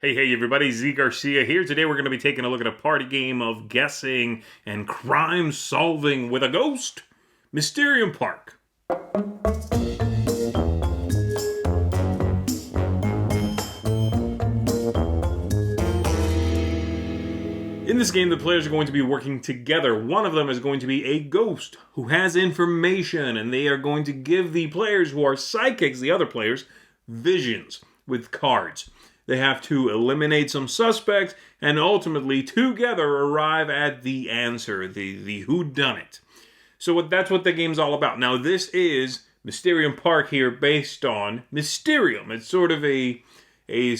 Hey everybody, Z Garcia here. Today we're going to be taking a look at a party game of guessing and crime solving with a ghost, Mysterium Park. In this game, the players are going to be working together. One of them is going to be a ghost who has information, and they are going to give the players who are psychics, the other players, visions with cards. They have to eliminate some suspects and ultimately together arrive at the answer, the whodunit. So that's what the game's all about. Now this is Mysterium Park here based on Mysterium. It's sort of a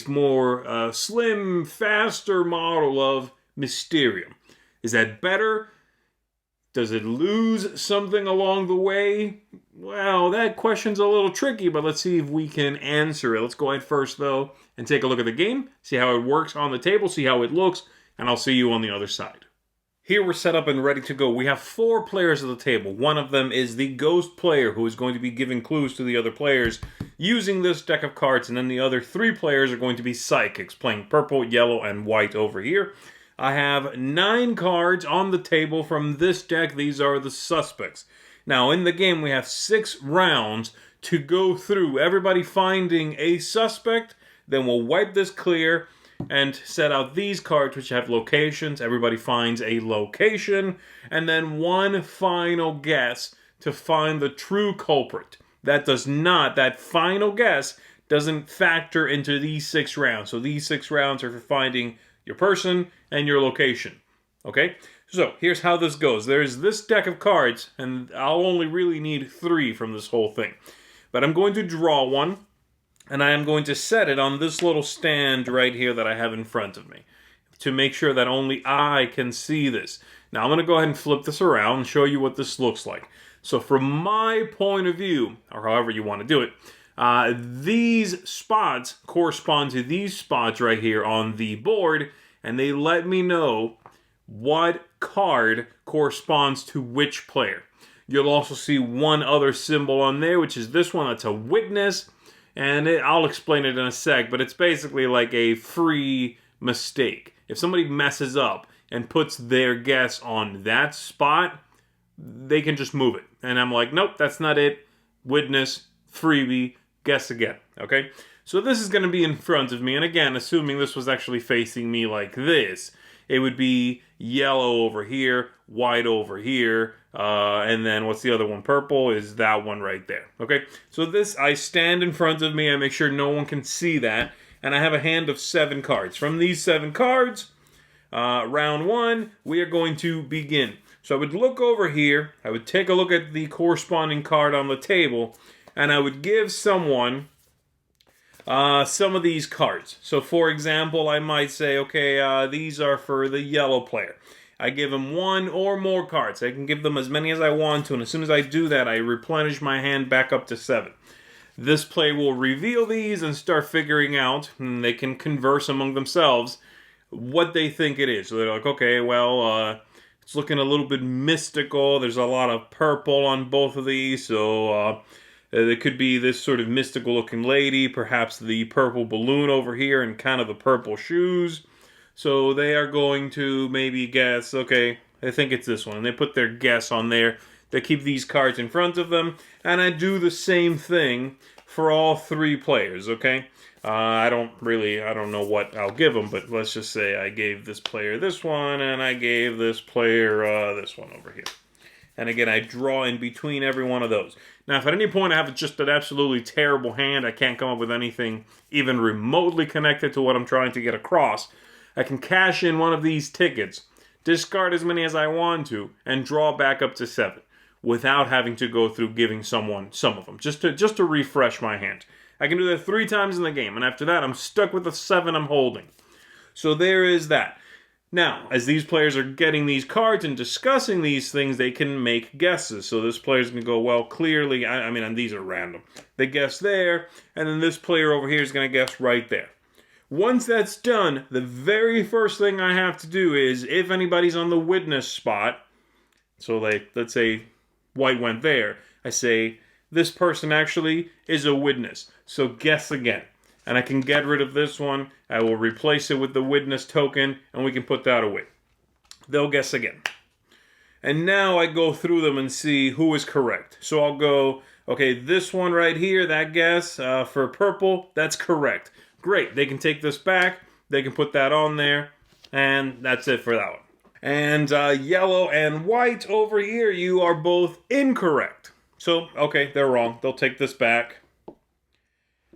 more slim, faster model of Mysterium. Is that better? Does it lose something along the way? Well, that question's a little tricky, but let's see if we can answer it. Let's go ahead first, though, and take a look at the game, see how it works on the table, see how it looks, and I'll see you on the other side. Here we're set up and ready to go. We have 4 players at the table. One of them is the ghost player, who is going to be giving clues to the other players using this deck of cards, and then the other 3 players are going to be psychics, playing purple, yellow, and white over here. I have 9 cards on the table from this deck. These are the suspects. Now, in the game, we have 6 rounds to go through, everybody finding a suspect. Then we'll wipe this clear and set out these cards, which have locations. Everybody finds a location. And then one final guess to find the true culprit. That final guess doesn't factor into these 6 rounds. So these 6 rounds are for finding your person and your location. Okay? So, here's how this goes. There's this deck of cards, and I'll only really need 3 from this whole thing. But I'm going to draw one, and I am going to set it on this little stand right here that I have in front of me to make sure that only I can see this. Now, I'm going to go ahead and flip this around and show you what this looks like. So, from my point of view, or however you want to do it, these spots correspond to these spots right here on the board, and they let me know what card corresponds to which player. You'll also see one other symbol on there, which is this one. That's a witness, and I'll explain it in a sec, but it's basically like a free mistake. If somebody messes up and puts their guess on that spot, they can just move it. And I'm like, nope, that's not it. Witness, freebie, guess again, okay? So this is going to be in front of me, and again, assuming this was actually facing me like this, it would be yellow over here, white over here, and then what's the other one? Purple is that one right there, okay? So this, I stand in front of me, I make sure no one can see that, and I have a hand of 7 cards. From these 7 cards, round 1, we are going to begin. So I would look over here, I would take a look at the corresponding card on the table, and I would give someone some of these cards. So, for example, I might say, okay, these are for the yellow player. I give them 1 or more cards. I can give them as many as I want to, and as soon as I do that, I replenish my hand back up to 7. This player will reveal these and start figuring out, and they can converse among themselves, what they think it is. So they're like, okay, well, it's looking a little bit mystical. There's a lot of purple on both of these, so there could be this sort of mystical-looking lady, perhaps the purple balloon over here and kind of the purple shoes. So they are going to maybe guess, okay, I think it's this one. And they put their guess on there. They keep these cards in front of them. And I do the same thing for all 3 players, okay? I don't know what I'll give them, but let's just say I gave this player this one, and I gave this player this one over here. And again, I draw in between every one of those. Now, if at any point I have just an absolutely terrible hand, I can't come up with anything even remotely connected to what I'm trying to get across, I can cash in one of these tickets, discard as many as I want to, and draw back up to 7 without having to go through giving someone some of them, just to refresh my hand. I can do that 3 times in the game, and after that, I'm stuck with the 7 I'm holding. So there is that. Now, as these players are getting these cards and discussing these things, they can make guesses. So this player's going to go, well, clearly, and these are random. They guess there, and then this player over here is going to guess right there. Once that's done, the very first thing I have to do is, if anybody's on the witness spot, so let's say white went there, I say, this person actually is a witness. So guess again. and I can get rid of this one. I will replace it with the witness token, and we can put that away. They'll guess again. And now I go through them and see who is correct. So I'll go, okay, this one right here, that guess for purple, that's correct. Great, they can take this back, they can put that on there, and that's it for that one. And yellow and white over here, you are both incorrect. So, okay, they're wrong. They'll take this back.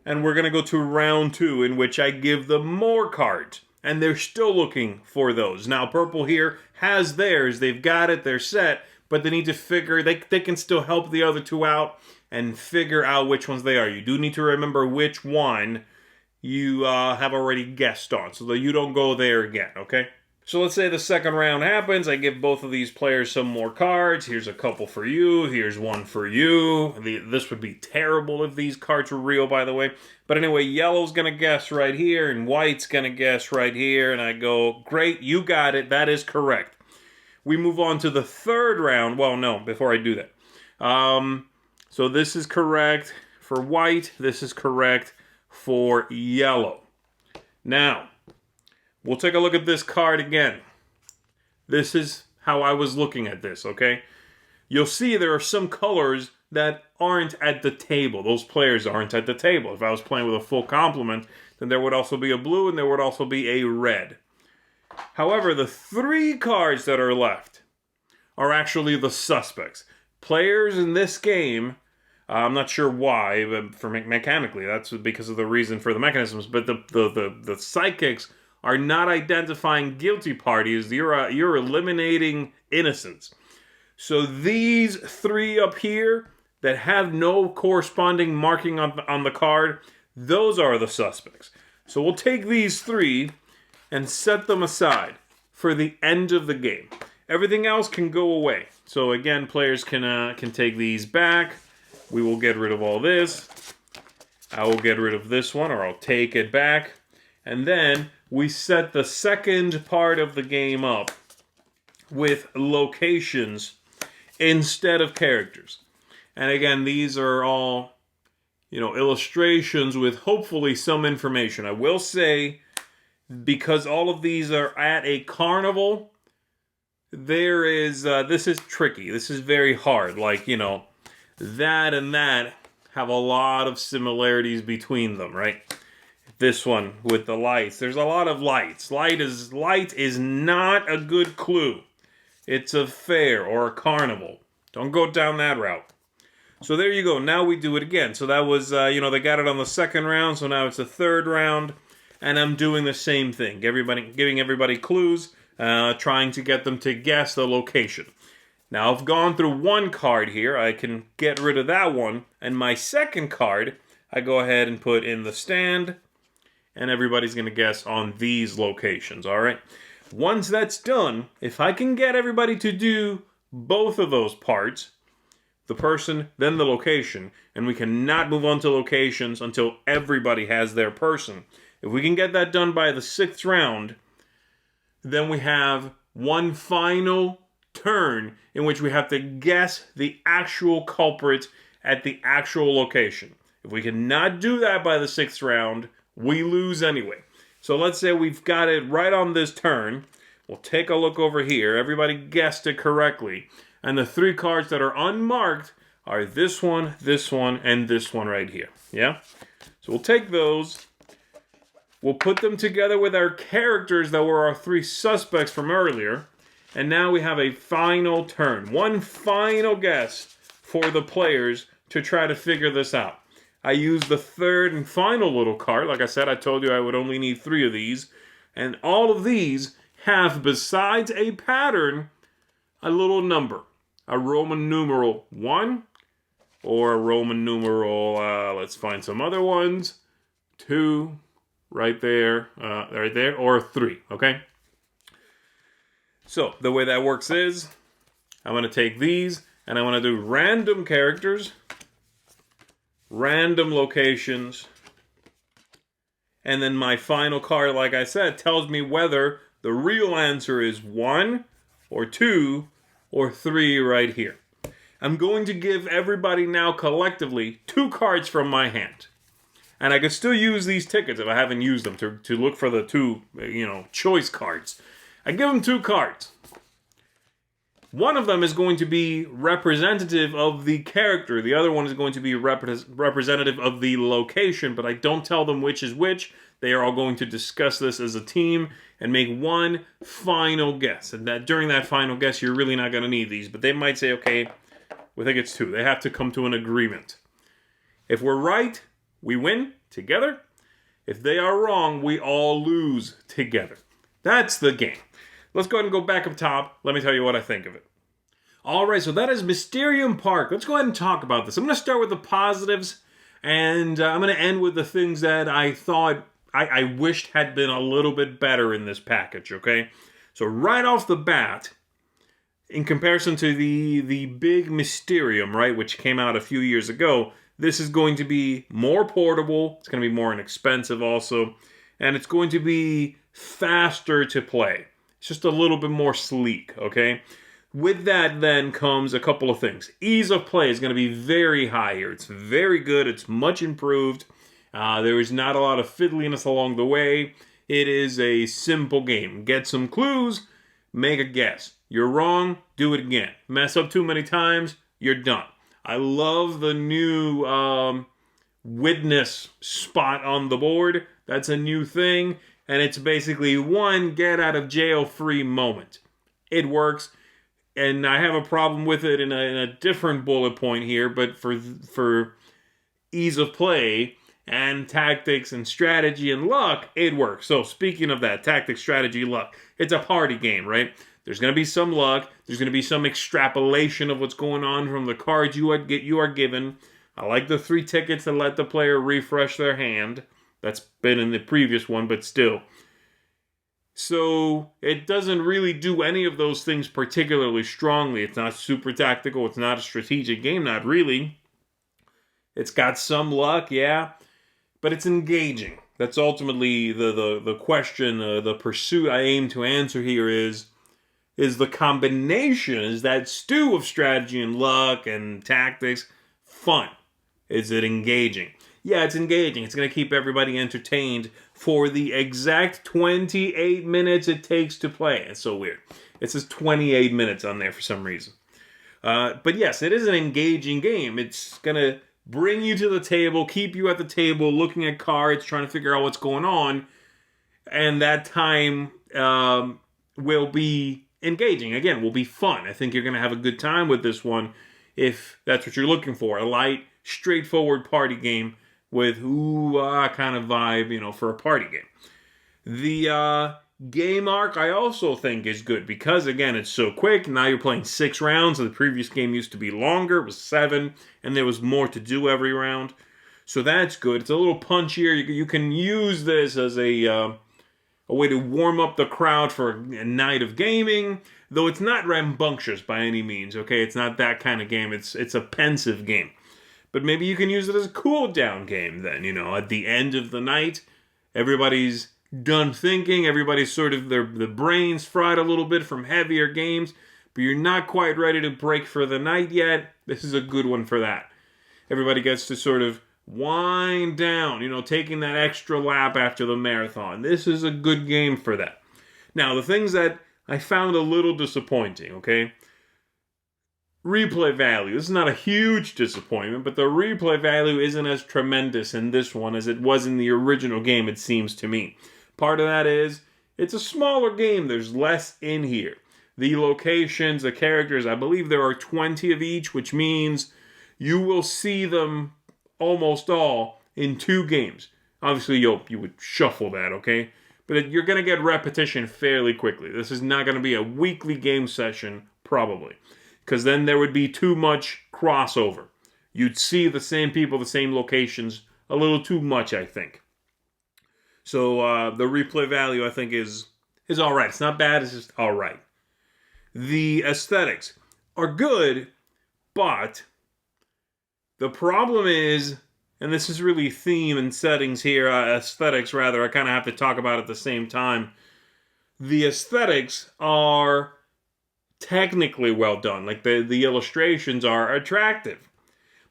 And we're going to go to round 2, in which I give them more cards. And they're still looking for those. Now, purple here has theirs. They've got it. They're set. But they need to figure, they can still help the other two out and figure out which ones they are. You do need to remember which one you have already guessed on, so that you don't go there again, okay? So let's say the second round happens. I give both of these players some more cards. Here's a couple for you. Here's one for you. This would be terrible if these cards were real, by the way. But anyway, yellow's going to guess right here, and white's going to guess right here. And I go, great, you got it. That is correct. We move on to the third round. Well, no, before I do that. So this is correct for white. This is correct for yellow. Now, we'll take a look at this card again. This is how I was looking at this, okay? You'll see there are some colors that aren't at the table. Those players aren't at the table. If I was playing with a full complement, then there would also be a blue and there would also be a red. However, the 3 cards that are left are actually the suspects. Players in this game, I'm not sure why, but for mechanically, that's because of the reason for the mechanisms, but the psychics are not identifying guilty parties. You're eliminating innocents. So these 3 up here that have no corresponding marking on the card, those are the suspects. So we'll take these 3 and set them aside for the end of the game. Everything else can go away. So again, players can take these back. We will get rid of all this. I will get rid of this one, or I'll take it back. And then we set the second part of the game up with locations instead of characters. And again, these are all, illustrations with hopefully some information. I will say, because all of these are at a carnival, this is tricky. This is very hard. Like, that and that have a lot of similarities between them, right? This one with the lights. There's a lot of lights. Light is not a good clue. It's a fair or a carnival. Don't go down that route. So there you go. Now we do it again. So that was, they got it on the second round. So now it's the third round. And I'm doing the same thing. Giving everybody clues. Trying to get them to guess the location. Now I've gone through one card here. I can get rid of that one. And my second card, I go ahead and put in the stand. And everybody's going to guess on these locations, all right? Once that's done, if I can get everybody to do both of those parts, the person, then the location, and we cannot move on to locations until everybody has their person. If we can get that done by the 6th round, then we have one final turn in which we have to guess the actual culprit at the actual location. If we cannot do that by the 6th round, we lose anyway. So let's say we've got it right on this turn. We'll take a look over here. Everybody guessed it correctly. And the 3 cards that are unmarked are this one, and this one right here. Yeah? So we'll take those. We'll put them together with our characters that were our 3 suspects from earlier. And now we have a final turn. One final guess for the players to try to figure this out. I used the third and final little card. Like I said, I told you I would only need 3 of these. And all of these have, besides a pattern, a little number. A Roman numeral 1. Or a Roman numeral, let's find some other ones. 2, right there, or 3, okay? So, the way that works is, I'm going to take these, and I'm going to do random characters, random locations, and then my final card, like I said, tells me whether the real answer is 1, or 2, or 3 right here. I'm going to give everybody now collectively 2 cards from my hand. And I could still use these tickets if I haven't used them to look for the two, choice cards. I give them 2 cards. One of them is going to be representative of the character. The other one is going to be representative of the location, but I don't tell them which is which. They are all going to discuss this as a team and make one final guess. And that during that final guess, you're really not going to need these. But they might say, okay, we think it's 2. They have to come to an agreement. If we're right, we win together. If they are wrong, we all lose together. That's the game. Let's go ahead and go back up top. Let me tell you what I think of it. All right, so that is Mysterium Park. Let's go ahead and talk about this. I'm going to start with the positives, and I'm going to end with the things that I thought I wished had been a little bit better in this package, okay? So right off the bat, in comparison to the big Mysterium, right, which came out a few years ago, this is going to be more portable. It's going to be more inexpensive also, and it's going to be faster to play. It's just a little bit more sleek, okay? With that then comes a couple of things. Ease of play is going to be very high here. It's very good. It's much improved. There is not a lot of fiddliness along the way. It is a simple game. Get some clues, make a guess. You're wrong, do it again. Mess up too many times, you're done. I love the new witness spot on the board. That's a new thing. And it's basically one get out of jail free moment. It works. And I have a problem with it in a different bullet point here, but for ease of play and tactics and strategy and luck, it works. So speaking of that, tactics, strategy, luck, it's a party game, right? There's going to be some luck. There's going to be some extrapolation of what's going on from the cards you are given. I like the 3 tickets that let the player refresh their hand. That's been in the previous one, but still. So it doesn't really do any of those things particularly strongly. It's not super tactical. It's not a strategic game. Not really. It's got some luck, yeah. But it's engaging. That's ultimately the question, the pursuit I aim to answer here is the combination, is that stew of strategy and luck and tactics fun? Is it engaging? Yeah, it's engaging. It's going to keep everybody entertained for the exact 28 minutes it takes to play. It's so weird. It says 28 minutes on there for some reason. But yes, it is an engaging game. It's going to bring you to the table, keep you at the table, looking at cards, trying to figure out what's going on. And that time will be engaging. Again, will be fun. I think you're going to have a good time with this one if that's what you're looking for. A light, straightforward party game with kind of vibe, for a party game. The game arc I also think is good because, again, it's so quick. Now you're playing 6 rounds. The previous game used to be longer. It was 7, and there was more to do every round. So that's good. It's a little punchier. You can use this as a way to warm up the crowd for a night of gaming, though it's not rambunctious by any means, okay? It's not that kind of game. It's a pensive game. But maybe you can use it as a cool-down game then, at the end of the night, everybody's done thinking, everybody's sort of, the brains fried a little bit from heavier games, but you're not quite ready to break for the night yet. This is a good one for that. Everybody gets to sort of wind down, taking that extra lap after the marathon. This is a good game for that. Now, the things that I found a little disappointing, okay? Replay value. This is not a huge disappointment, but the replay value isn't as tremendous in this one as it was in the original game, it seems to me. Part of that is, it's a smaller game. There's less in here. The locations, the characters, I believe there are 20 of each, which means you will see them almost all in 2 games. Obviously, you would shuffle that, okay? But you're going to get repetition fairly quickly. This is not going to be a weekly game session, probably. Because then there would be too much crossover. You'd see the same people, the same locations, a little too much, I think. So the replay value, I think, is all right. It's not bad, it's just all right. The aesthetics are good, but the problem is, and this is really theme and settings here, aesthetics rather, I kind of have to talk about it at the same time. The aesthetics are technically well done. Like the illustrations are attractive.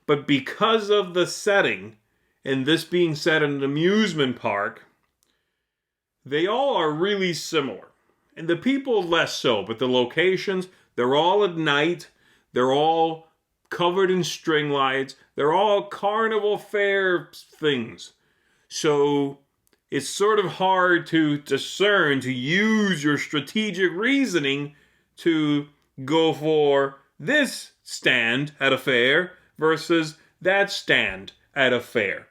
But because of the setting, and this being set in an amusement park, they all are really similar. And the people less so, but the locations, they're all at night. They're all covered in string lights. They're all carnival fair things. So it's sort of hard to discern, to use your strategic reasoning to go for this stand at a fair versus that stand at a fair.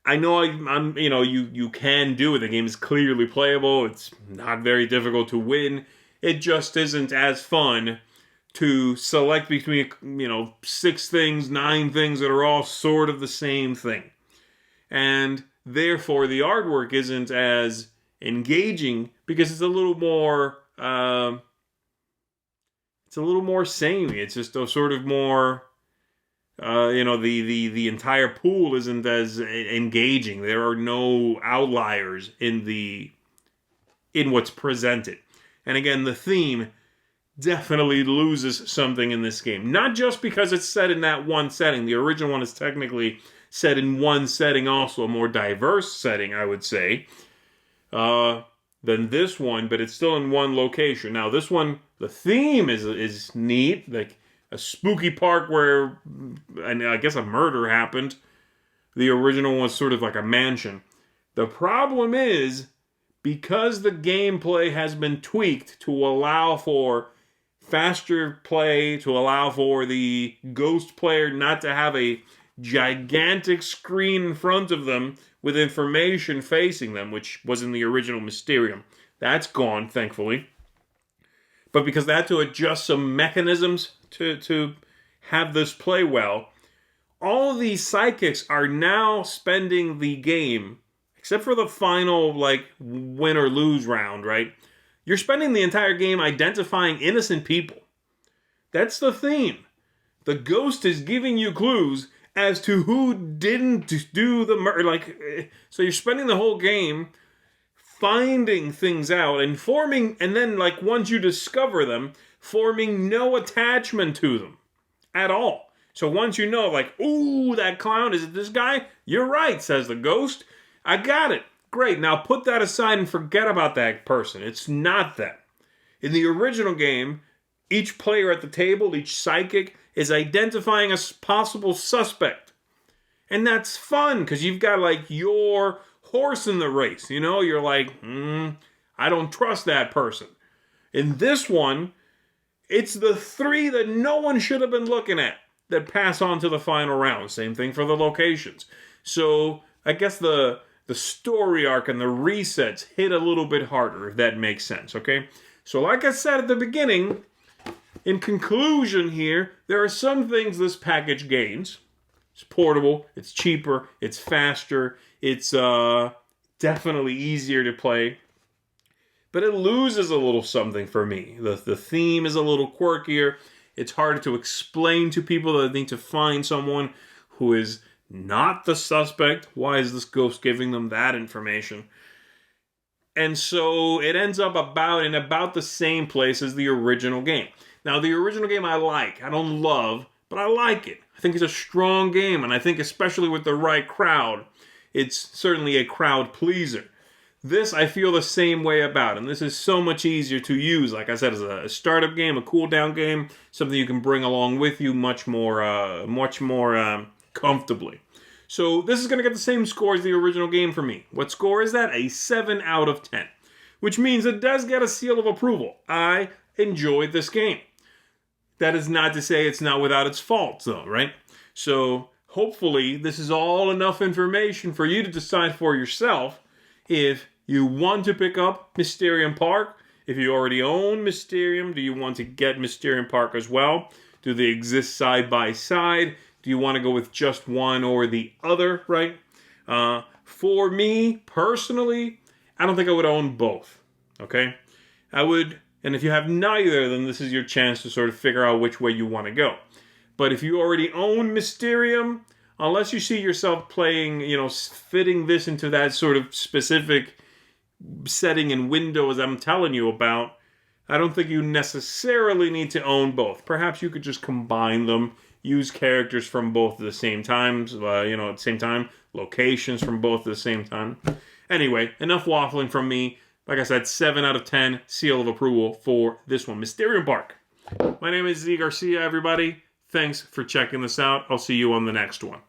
I know you can do it. The game is clearly playable. It's not very difficult to win. It just isn't as fun to select between, 6 things, 9 things that are all sort of the same thing. And therefore, the artwork isn't as engaging because it's a little more, samey. It's just a sort of more, the entire pool isn't as engaging. There are no outliers in what's presented. And again, the theme definitely loses something in this game. Not just because it's set in that one setting. The original one is technically set in one setting, also a more diverse setting, I would say, than this one, but it's still in one location. Now, this one, the theme is neat, like a spooky park where, and I guess a murder happened. The original one was sort of like a mansion. The problem is, because the gameplay has been tweaked to allow for faster play, to allow for the ghost player not to have a gigantic screen in front of them with information facing them, which was in the original Mysterium. That's gone, thankfully. But because they had to adjust some mechanisms to have this play well, all of these psychics are now spending the game, except for the final, win or lose round, right? You're spending the entire game identifying innocent people. That's the theme. The ghost is giving you clues as to who didn't do the murder. So you're spending the whole game finding things out and forming, and then, once you discover them, forming no attachment to them at all. So once you know, ooh, that clown, is it this guy? You're right, says the ghost. I got it. Great, now put that aside and forget about that person. It's not them. In the original game, each player at the table, each psychic, is identifying a possible suspect. And that's fun, because you've got, your horse in the race. You're like, I don't trust that person. In this one, it's the 3 that no one should have been looking at that pass on to the final round. Same thing for the locations. So, I guess the story arc and the resets hit a little bit harder, if that makes sense, okay? So like I said at the beginning, in conclusion here, there are some things this package gains. It's portable, it's cheaper, it's faster, it's definitely easier to play. But it loses a little something for me. The theme is a little quirkier. It's harder to explain to people that need to find someone who is not the suspect. Why is this ghost giving them that information? And so it ends up in about the same place as the original game. Now, the original game I like. I don't love, but I like it. I think it's a strong game, and I think especially with the right crowd, it's certainly a crowd pleaser. This, I feel the same way about, and this is so much easier to use, like I said, as a startup game, a cool-down game, something you can bring along with you much more comfortably. So this is going to get the same score as the original game for me. What score is that? A 7 out of 10. Which means it does get a seal of approval. I enjoyed this game. That is not to say it's not without its faults, though, right? So hopefully this is all enough information for you to decide for yourself if you want to pick up Mysterium Park. If you already own Mysterium, do you want to get Mysterium Park as well? Do they exist side by side? Do you want to go with just one or the other, right? For me, personally, I don't think I would own both, okay? I would, and if you have neither, then this is your chance to sort of figure out which way you want to go. But if you already own Mysterium, unless you see yourself playing, fitting this into that sort of specific setting and window as I'm telling you about, I don't think you necessarily need to own both. Perhaps you could just combine them use characters from both at the same times, at the same time, locations from both at the same time. Anyway, enough waffling from me. Like I said, 7 out of 10, seal of approval for this one, Mysterium Park. My name is Garcia, everybody. Thanks for checking this out. I'll see you on the next one.